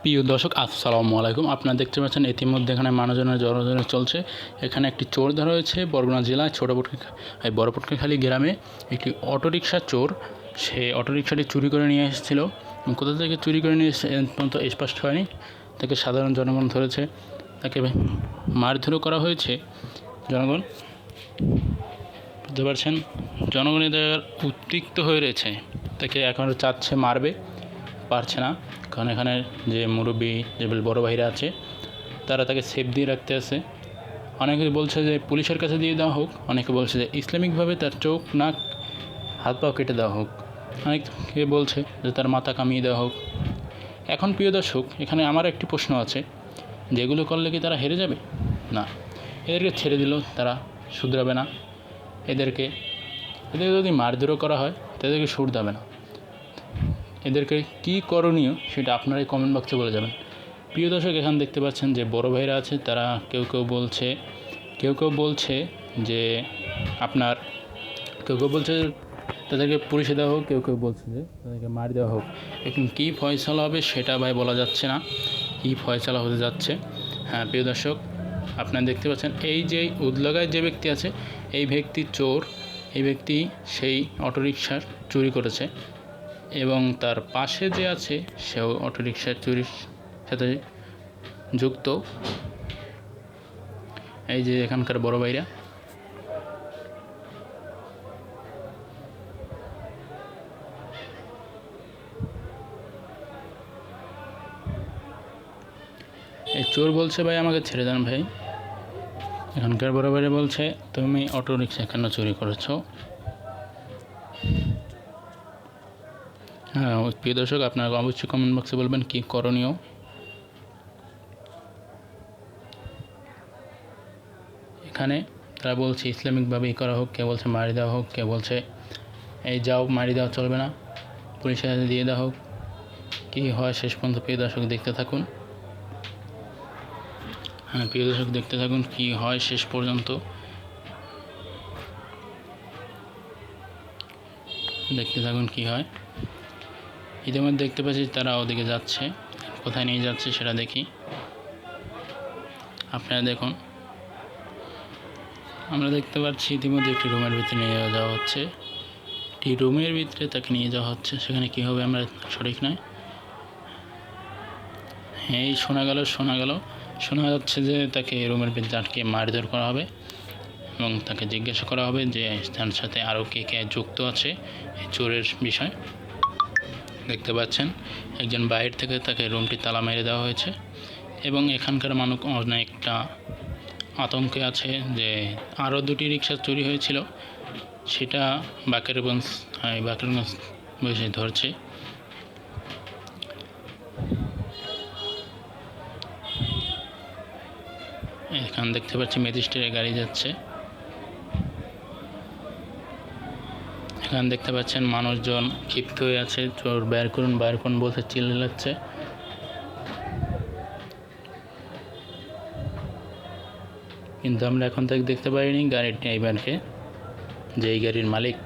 প্রিয় দর্শক আসসালামু আলাইকুম। আপনারা দেখতে পাচ্ছেন ইতিমধ্যে এখানে মানুষজনের জড়ো চলছে। এখানে একটি চোর ধরা হয়েছে বরগুনা জেলায় বড়পটকাখালী গ্রামে। একটি অটোরিকশার চোর, সে অটোরিকশাটি চুরি করে নিয়ে এসেছিল। কোথা থেকে চুরি করে নিয়ে এসেছে পর্যন্ত স্পষ্ট হয়নি। তাকে সাধারণ জনগণ ধরেছে, তাকে মারধরও করা হয়েছে। জনগণ বুঝতে পারছেন, জনগণ এদের উদ্রিক্ত হয়ে রয়েছে। তাকে এখন চাচ্ছে মারবে, পারছে না, কারণ এখানে যে মুরব্বী যে বড় ভাইরা আছে তারা তাকে সেফ দিয়ে রাখতে আছে। অনেকে বলছে যে পুলিশের কাছে দিয়ে দেওয়া হোক, অনেকে বলছে যে ইসলামিকভাবে তার চোখ নাক হাত পাও কেটে দেওয়া হোক, অনেকে বলছে যে তার মাথা কামিয়ে দেওয়া হোক। এখন প্রিয় দর্শক, এখানে আমার একটি প্রশ্ন আছে, যেগুলো করলে কি তারা হেরে যাবে? না, এদেরকে ছেড়ে দিলেও তারা শুধরাবে না। এদেরকে যদি মারধরও করা হয় তাদেরকে শুধরাবে না। এদেরকে কী করণীয় সেটা আপনারাই কমেন্ট বক্সে বলে যাবেন। প্রিয় দর্শক, এখানে দেখতে পাচ্ছেন যে বড় ভাইরা আছে, তারা কেউ কেউ বলছে যে আপনার কেউ বলছে তাদেরকে পুলিশে দেওয়া হোক, কেউ বলছে যে তাদেরকে মার দেওয়া হোক। এখন কী ফয়সালা হবে সেটা ভাই বলা যাচ্ছে না, কী ফয়সালা হতে যাচ্ছে। হ্যাঁ প্রিয় দর্শক, আপনারা দেখতে পাচ্ছেন এই যে উদলাগায় যে ব্যক্তি আছে, এই ব্যক্তি চোর। এই ব্যক্তি সেই অটোরিকশার চুরি করেছে এবং তার পাশে যে আছে সেও অটোরিকশার চুরির সাথে যুক্ত। এই যে এখানকার বড় ভাইরা, এই চোর বলছে ভাই আমাকে ছেড়ে দেন ভাই। এখানকার বড় ভাইরা বলছে তুমি অটোরিকশা কেন চুরি করেছো? হ্যাঁ প্রিয় দর্শক, আপনারা অবশ্যই কমেন্ট বক্সে বলবেন কী করণীয়। এখানে তারা বলছে ইসলামিকভাবেই করা হোক, কে বলছে মারি দেওয়া হোক, কে বলছে এই যাও মারি দেওয়া চলবে না, পুলিশের হাতে দিয়ে দেওয়া হোক। কী হয় শেষ পর্যন্ত প্রিয় দর্শক দেখতে থাকুন। হ্যাঁ প্রিয় দর্শক দেখতে থাকুন কী হয় শেষ পর্যন্ত, দেখতে থাকুন কী হয়। ইতিমধ্যে দেখতে পাচ্ছি তারা ওদিকে যাচ্ছে, কোথায় নিয়ে যাচ্ছে সেটা দেখি। আপনারা দেখুন, আমরা দেখতে পাচ্ছি ইতিমধ্যে একটি রুমের ভিতরে নিয়ে যাওয়া হচ্ছে। একটি রুমের ভিতরে তাকে নিয়ে যাওয়া হচ্ছে, সেখানে কী হবে আমরা সঠিক নয়। এই শোনা যাচ্ছে যে তাকে রুমের ভিতরে আটকে মারধর করা হবে এবং তাকে জিজ্ঞাসা করা হবে যে তার সাথে আরও কে যুক্ত আছে এই চোরের বিষয়। দেখতে পাচ্ছেন একজন বাইরে থেকে তাকে রুমটি তালা মেরে দেওয়া হয়েছে এবং এখানকার মানুষ অনেকটা আতঙ্কে আছে যে আরও দুটি রিক্সা চুরি হয়েছিল, সেটা বাকেরগঞ্জ বসে ধরছে। এখানে দেখতে পাচ্ছি ম্যাজিস্ট্রেটের গাড়ি যাচ্ছে। এখানে দেখতে পাচ্ছেন মানুষজন ক্ষিপ্ত হয়ে আছে, চোর বের করুন বলতে চিল্লাচ্ছে। কিন্তু আমরা এখন থেকে দেখতে পারিনি গাড়ির ড্রাইভারকে, যে এই গাড়ির মালিক।